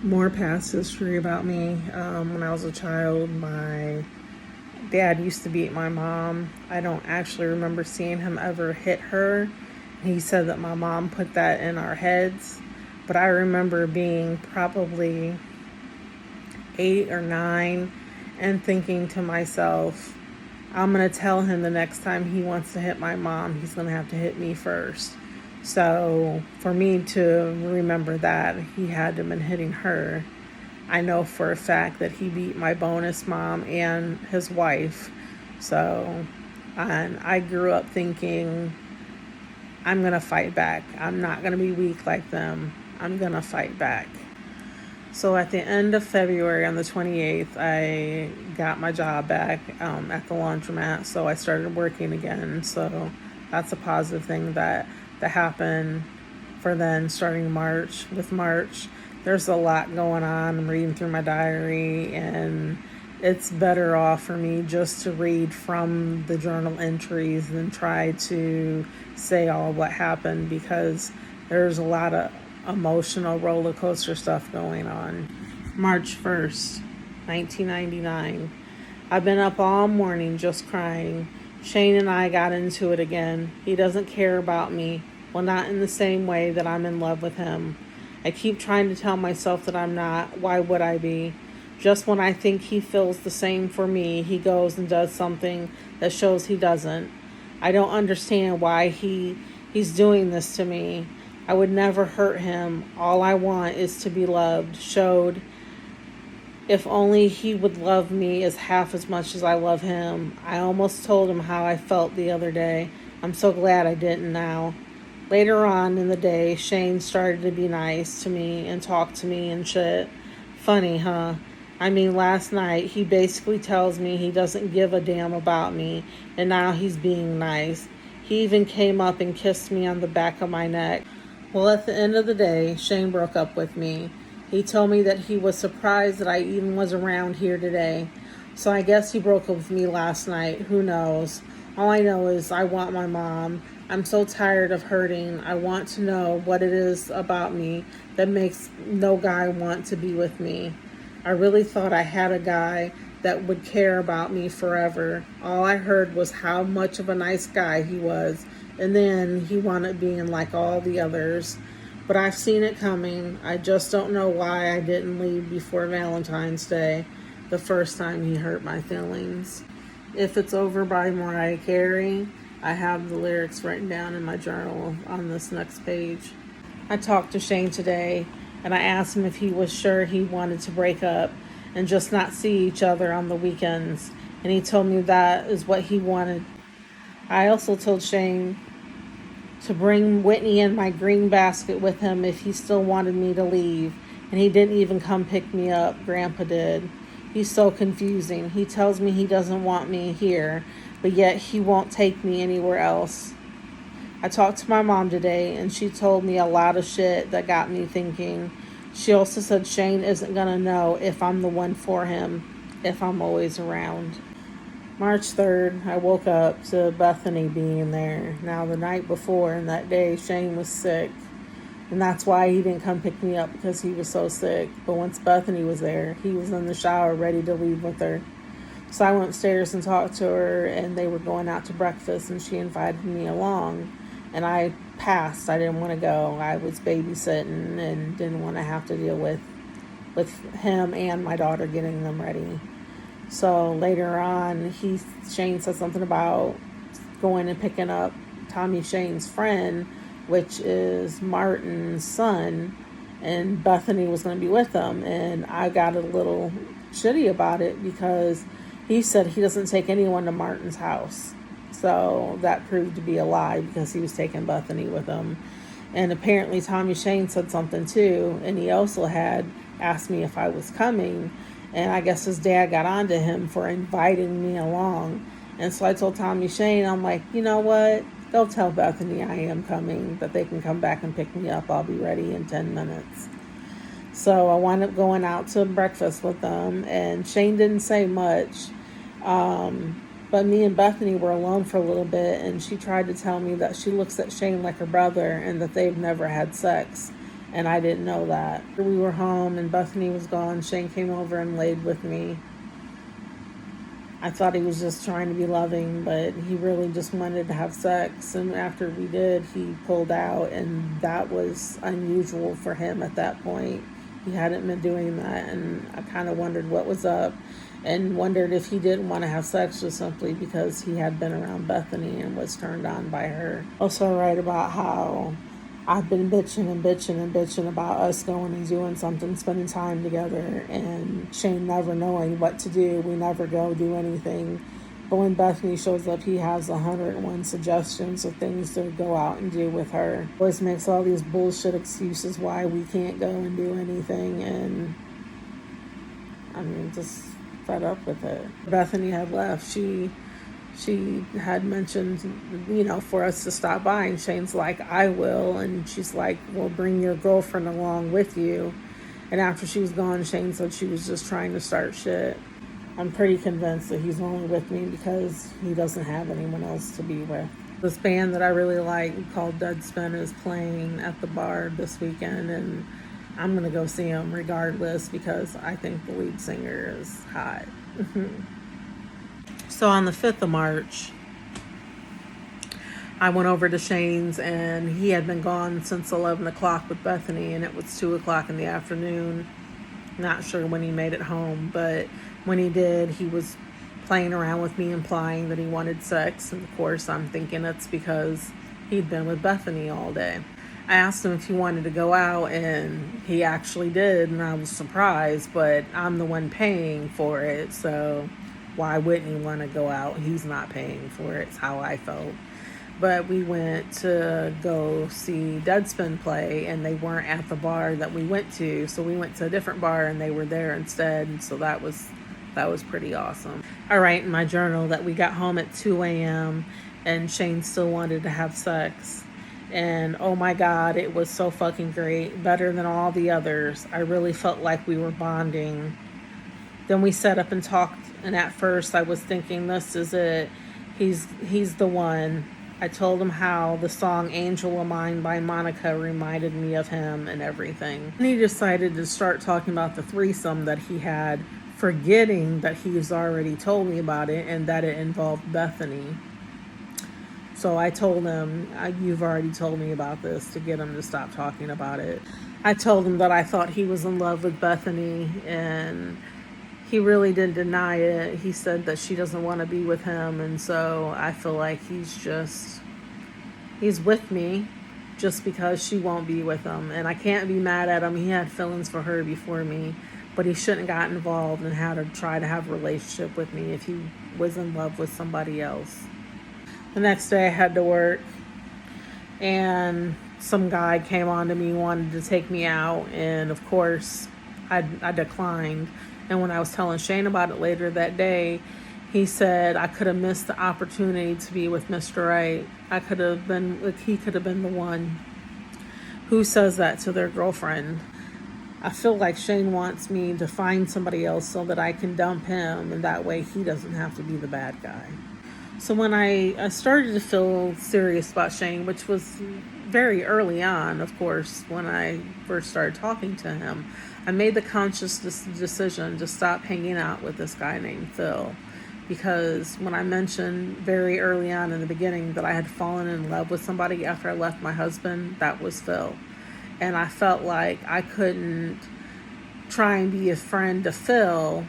More past history about me. When I was a child, my dad used to beat my mom. I don't actually remember seeing him ever hit her. He said that my mom put that in our heads. But I remember being probably 8 or 9 and thinking to myself, I'm going to tell him the next time he wants to hit my mom, he's going to have to hit me first. So for me to remember that he had to have been hitting her, I know for a fact that he beat my bonus mom and his wife. So, and I grew up thinking, I'm going to fight back. I'm not going to be weak like them. I'm going to fight back. So at the end of February on the 28th, I got my job back at the laundromat. So I started working again. So that's a positive thing that happened for then starting March. With March, there's a lot going on. I'm reading through my diary, and it's better off for me just to read from the journal entries than try to say all what happened, because there's a lot of emotional roller coaster stuff going on. March 1st, 1999. I've been up all morning just crying. Shane and I got into it again. He doesn't care about me. Well, not in the same way that I'm in love with him. I keep trying to tell myself that I'm not. Why would I be? Just when I think he feels the same for me, he goes and does something that shows he doesn't. I don't understand why he's doing this to me. I would never hurt him. All I want is to be loved, showed. If only he would love me as half as much as I love him. I almost told him how I felt the other day. I'm so glad I didn't now. Later on in the day, Shane started to be nice to me and talk to me and shit. Funny, huh? I mean, last night he basically tells me he doesn't give a damn about me, and now he's being nice. He even came up and kissed me on the back of my neck. Well, at the end of the day, Shane broke up with me. He told me that he was surprised that I even was around here today. So I guess he broke up with me last night. Who knows? All I know is I want my mom. I'm so tired of hurting. I want to know what it is about me that makes no guy want to be with me. I really thought I had a guy that would care about me forever. All I heard was how much of a nice guy he was, and then he wanted being like all the others. But I've seen it coming. I just don't know why I didn't leave before Valentine's Day, the first time he hurt my feelings. If It's Over by Mariah Carey. I have the lyrics written down in my journal on this next page. I talked to Shane today, and I asked him if he was sure he wanted to break up and just not see each other on the weekends. And he told me that is what he wanted. I also told Shane to bring Whitney in my green basket with him if he still wanted me to leave. And he didn't even come pick me up. Grandpa did. He's so confusing. He tells me he doesn't want me here, but yet he won't take me anywhere else. I talked to my mom today, and she told me a lot of shit that got me thinking. She also said Shane isn't going to know if I'm the one for him, if I'm always around. March 3rd, I woke up to Bethany being there. Now, the night before and that day, Shane was sick. And that's why he didn't come pick me up, because he was so sick. But once Bethany was there, he was in the shower ready to leave with her. So I went upstairs and talked to her, and they were going out to breakfast, and she invited me along. And I passed. I didn't want to go. I was babysitting and didn't want to have to deal with him and my daughter getting them ready. So later on, Shane said something about going and picking up Tommy Shane's friend, which is Martin's son, and Bethany was going to be with them. And I got a little shitty about it because he said he doesn't take anyone to Martin's house. So that proved to be a lie, because he was taking Bethany with him. And apparently Tommy Shane said something too, and he also had asked me if I was coming. And I guess his dad got on to him for inviting me along. And so I told Tommy Shane, I'm like, you know what? Go tell Bethany I am coming, that they can come back and pick me up. I'll be ready in 10 minutes. So I wound up going out to breakfast with them, and Shane didn't say much. But me and Bethany were alone for a little bit, and she tried to tell me that she looks at Shane like her brother and that they've never had sex. and I didn't know that. We were home and Bethany was gone. Shane came over and laid with me. I thought he was just trying to be loving, but he really just wanted to have sex. And after we did, he pulled out, and that was unusual for him at that point. He hadn't been doing that, and I kind of wondered what was up and wondered if he didn't want to have sex just simply because he had been around Bethany and was turned on by her. Also, I write about how I've been bitching and bitching and bitching about us going and doing something, spending time together, and Shane never knowing what to do. We never go do anything. But when Bethany shows up, he has 101 suggestions of things to go out and do with her. Always makes all these bullshit excuses why we can't go and do anything, and I'm just fed up with it. Bethany had left. She had mentioned, for us to stop by, and Shane's like, I will, and she's like, well, bring your girlfriend along with you. And after she was gone, Shane said she was just trying to start shit. I'm pretty convinced that he's only with me because he doesn't have anyone else to be with. This band that I really like called Deadspin is playing at the bar this weekend, and I'm going to go see them regardless because I think the lead singer is hot. So on the 5th of March, I went over to Shane's, and he had been gone since 11 o'clock with Bethany, and it was 2 o'clock in the afternoon. Not sure when he made it home, but when he did, he was playing around with me, implying that he wanted sex. And of course, I'm thinking it's because he'd been with Bethany all day. I asked him if he wanted to go out, and he actually did, and I was surprised, but I'm the one paying for it, so why wouldn't he want to go out? He's not paying for it. It's how I felt. But we went to go see Deadspin play, and they weren't at the bar that we went to, so we went to a different bar, and they were there instead, and so that was pretty awesome. I write in my journal that we got home at 2 a.m., and Shane still wanted to have sex. And oh my God, it was so fucking great. Better than all the others. I really felt like we were bonding. Then we sat up and talked, and at first I was thinking, this is it. He's the one. I told him how the song Angel of Mine by Monica reminded me of him and everything. And he decided to start talking about the threesome that he had, forgetting that he's already told me about it and that it involved Bethany. So I told him, you've already told me about this, to get him to stop talking about it. I told him that I thought he was in love with Bethany, and he really didn't deny it. He said that she doesn't want to be with him, and so I feel like he's with me just because she won't be with him. And I can't be mad at him. He had feelings for her before me, but he shouldn't have got involved and had to try to have a relationship with me if he was in love with somebody else. The next day I had to work, and some guy came on to me, wanted to take me out, and of course I declined. And when I was telling Shane about it later that day, he said I could have missed the opportunity to be with Mr. Right. He could have been the one. Who says that to their girlfriend? I feel like Shane wants me to find somebody else so that I can dump him, and that way he doesn't have to be the bad guy. So when I started to feel serious about Shane, which was very early on, of course, when I first started talking to him, I made the conscious decision to stop hanging out with this guy named Phil. Because when I mentioned very early on in the beginning that I had fallen in love with somebody after I left my husband, that was Phil. And I felt like I couldn't try and be a friend to Phil,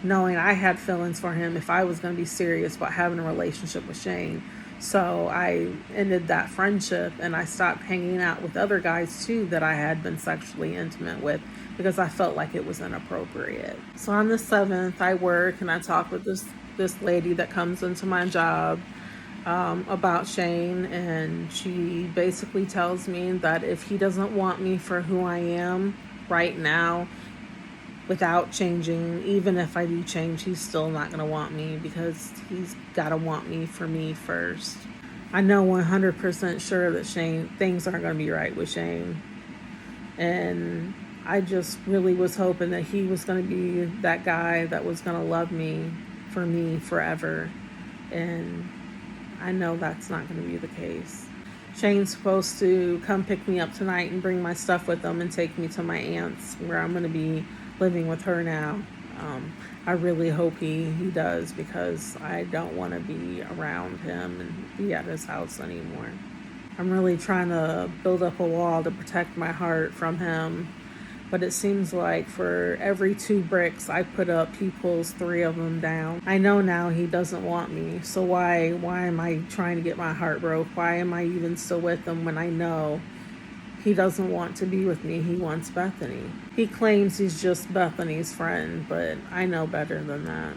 knowing I had feelings for him, if I was going to be serious about having a relationship with Shane. So I ended that friendship, and I stopped hanging out with other guys too that I had been sexually intimate with, because I felt like it was inappropriate. So on the 7th, I work and I talk with this lady that comes into my job about Shane, and she basically tells me that if he doesn't want me for who I am right now, without changing, even if I do change, he's still not going to want me, because he's got to want me for me first. I know 100% sure that things aren't going to be right with Shane. And I just really was hoping that he was going to be that guy that was going to love me for me forever. And I know that's not going to be the case. Shane's supposed to come pick me up tonight and bring my stuff with him and take me to my aunt's, where I'm going to be living with her now. I really hope he does, because I don't want to be around him and be at his house anymore. I'm really trying to build up a wall to protect my heart from him, but it seems like for every 2 bricks I put up, he pulls 3 of them down. I know now he doesn't want me, so why am I trying to get my heart broke? Why am I even still with him when I know he doesn't want to be with me? He wants Bethany. He claims he's just Bethany's friend, but I know better than that.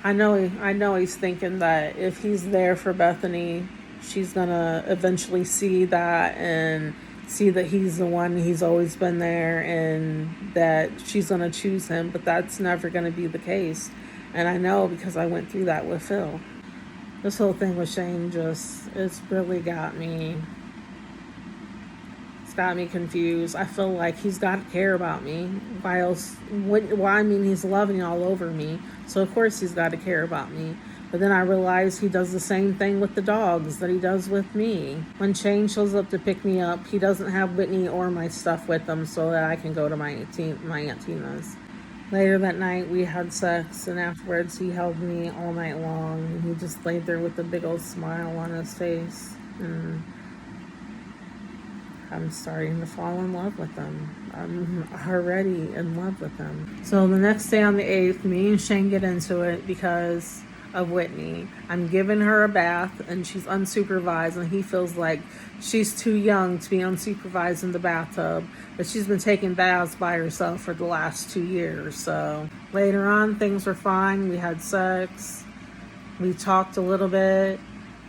I know he's thinking that if he's there for Bethany, she's gonna eventually see that and see that he's the one, he's always been there, and that she's gonna choose him. But that's never gonna be the case. And I know, because I went through that with Phil. This whole thing with Shane it's really got me confused. I feel like he's got to care about me. Why else? Why? I mean, he's loving all over me, so of course he's got to care about me. But then I realize he does the same thing with the dogs that he does with me. When Shane shows up to pick me up, he doesn't have Whitney or my stuff with him so that I can go to my Aunt Tina's. Later that night, we had sex, and afterwards he held me all night long. And he just laid there with a big old smile on his face. And I'm starting to fall in love with him. I'm already in love with him. So the next day on the 8th, me and Shane get into it because of Whitney. I'm giving her a bath and she's unsupervised, and he feels like she's too young to be unsupervised in the bathtub, but she's been taking baths by herself for the last 2 years. So later on, things were fine. We had sex. We talked a little bit.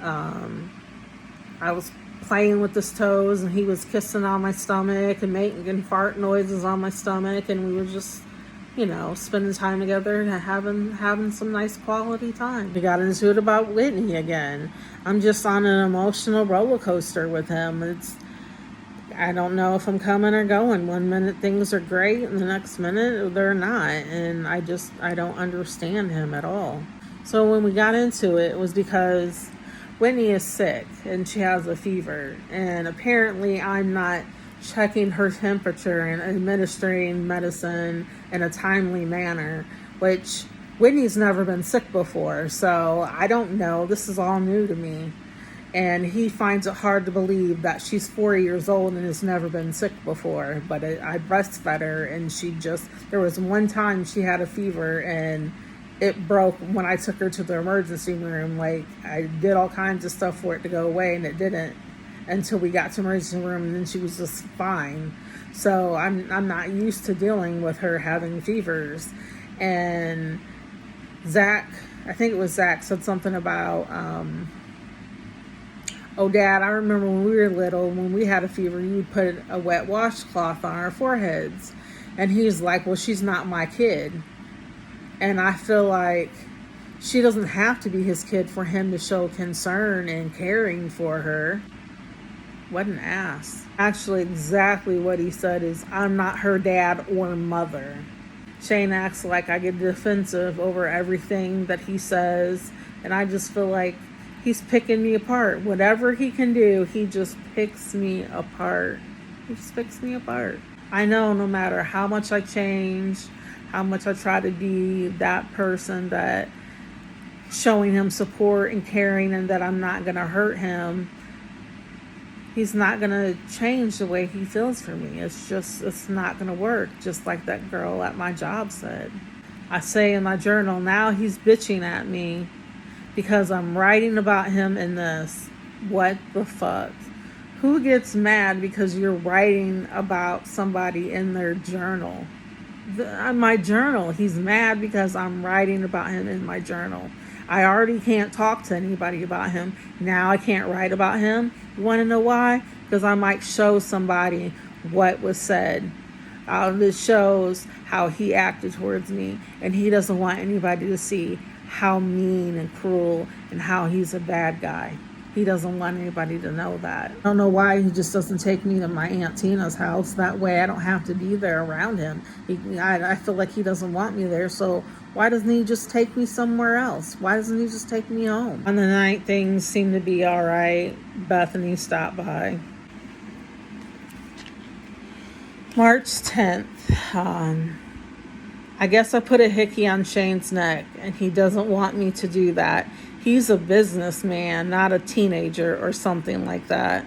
I was playing with his toes and he was kissing on my stomach and making fart noises on my stomach, and we were just, spending time together and having some nice quality time. We got into it about Whitney again. I'm just on an emotional roller coaster with him. I don't know if I'm coming or going. One minute things are great and the next minute they're not, and I don't understand him at all. So when we got into it, it was because Whitney is sick and she has a fever, and apparently I'm not checking her temperature and administering medicine in a timely manner, which Whitney's never been sick before, so I don't know. This is all new to me. And he finds it hard to believe that she's 4 years old and has never been sick before. But I breastfed her, and there was one time she had a fever and it broke when I took her to the emergency room. Like, I did all kinds of stuff for it to go away, and it didn't until we got to emergency room, and then she was just fine. So I'm not used to dealing with her having fevers. And Zach, I think it was Zach, said something about, oh, Dad, I remember when we were little, when we had a fever, you'd put a wet washcloth on our foreheads. And he's like, well, she's not my kid. And I feel like she doesn't have to be his kid for him to show concern and caring for her. What an ass. Actually, exactly what he said is, I'm not her dad or mother. Shane acts like I get defensive over everything that he says, and I just feel like he's picking me apart. Whatever he can do, he just picks me apart. He just picks me apart. I know no matter how much I change, how much I try to be that person that showing him support and caring, and that I'm not going to hurt him, he's not going to change the way he feels for me. It's not going to work, just like that girl at my job said. I say in my journal, now he's bitching at me because I'm writing about him in this. What the fuck? Who gets mad because you're writing about somebody in their journal? My journal. He's mad because I'm writing about him in my journal. I already can't talk to anybody about him. Now I can't write about him. You want to know why? Because I might show somebody what was said. This shows how he acted towards me, and he doesn't want anybody to see how mean and cruel and how he's a bad guy. he doesn't want anybody to know that. I don't know why he just doesn't take me to my Aunt Tina's house. That way I don't have to be there around him. I feel like he doesn't want me there, so why doesn't he just take me somewhere else? Why doesn't he just take me home? On the night, things seem to be all right. Bethany stopped by. March 10th. I guess I put a hickey on Shane's neck, and he doesn't want me to do that. He's a businessman, not a teenager or something like that.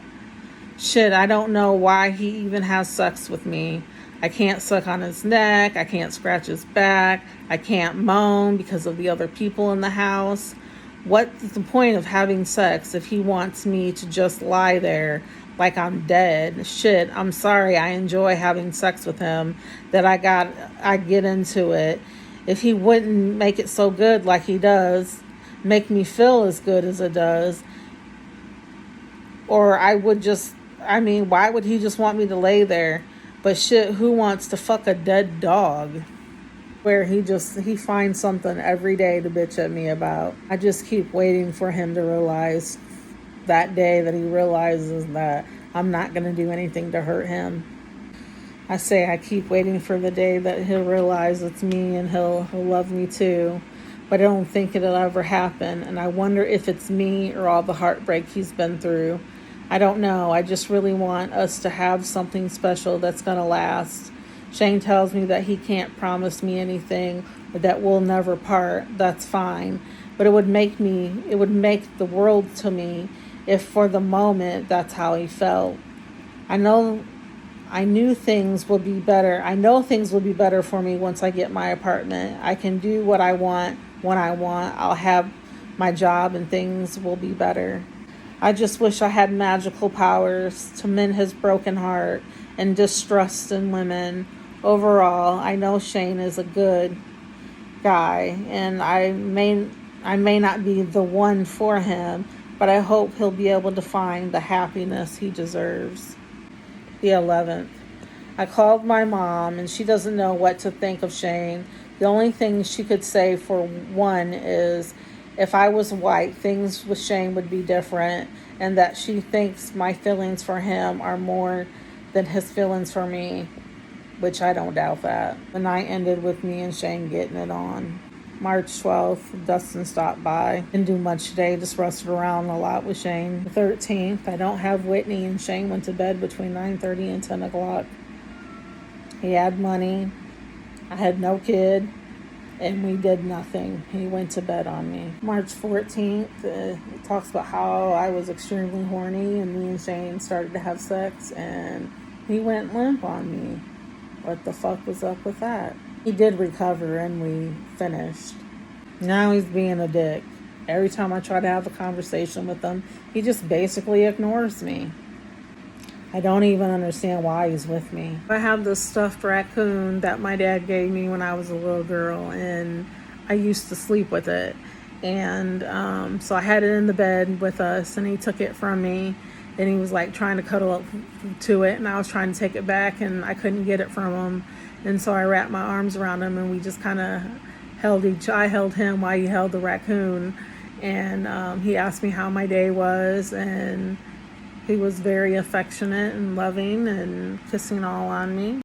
Shit, I don't know why he even has sex with me. I can't suck on his neck. I can't scratch his back. I can't moan because of the other people in the house. What's the point of having sex if he wants me to just lie there like I'm dead? Shit, I'm sorry. I enjoy having sex with him, that I get into it. If he wouldn't make it so good like he does, make me feel as good as it does, or I would just, why would he just want me to lay there? But shit, who wants to fuck a dead dog? Where he finds something every day to bitch at me about. I just keep waiting for him to realize that day that he realizes that I'm not going to do anything to hurt him. I keep waiting for the day that he'll realize it's me and he'll love me too. But I don't think it'll ever happen. And I wonder if it's me or all the heartbreak he's been through. I don't know. I just really want us to have something special that's going to last. Shane tells me that he can't promise me anything, or that we'll never part. That's fine. But it would make the world to me if for the moment that's how he felt. I knew things will be better. I know things will be better for me once I get my apartment. I can do what I want when I want. I'll have my job and things will be better. I just wish I had magical powers to mend his broken heart and distrust in women. Overall, I know Shane is a good guy, and I may not be the one for him, but I hope he'll be able to find the happiness he deserves. The 11th. I called my mom, and she doesn't know what to think of Shane. The only thing she could say, for one, is if I was white, things with Shane would be different, and that she thinks my feelings for him are more than his feelings for me, which I don't doubt that. The night ended with me and Shane getting it on. March 12th, Dustin stopped by. Didn't do much today, just rustled around a lot with Shane. The 13th, I don't have Whitney, and Shane went to bed between 9:30 and 10 o'clock. He had money. I had no kid, and we did nothing. He went to bed on me. March 14th, it talks about how I was extremely horny, and me and Shane started to have sex, and he went limp on me. What the fuck was up with that? He did recover, and we finished. Now he's being a dick. Every time I try to have a conversation with him, he just basically ignores me. I don't even understand why he's with me. I have this stuffed raccoon that my dad gave me when I was a little girl, and I used to sleep with it. And so I had it in the bed with us, and he took it from me, and he was like trying to cuddle up to it, and I was trying to take it back, and I couldn't get it from him. And so I wrapped my arms around him, and we just kind of I held him while he held the raccoon. And he asked me how my day was, and he was very affectionate and loving and kissing all on me.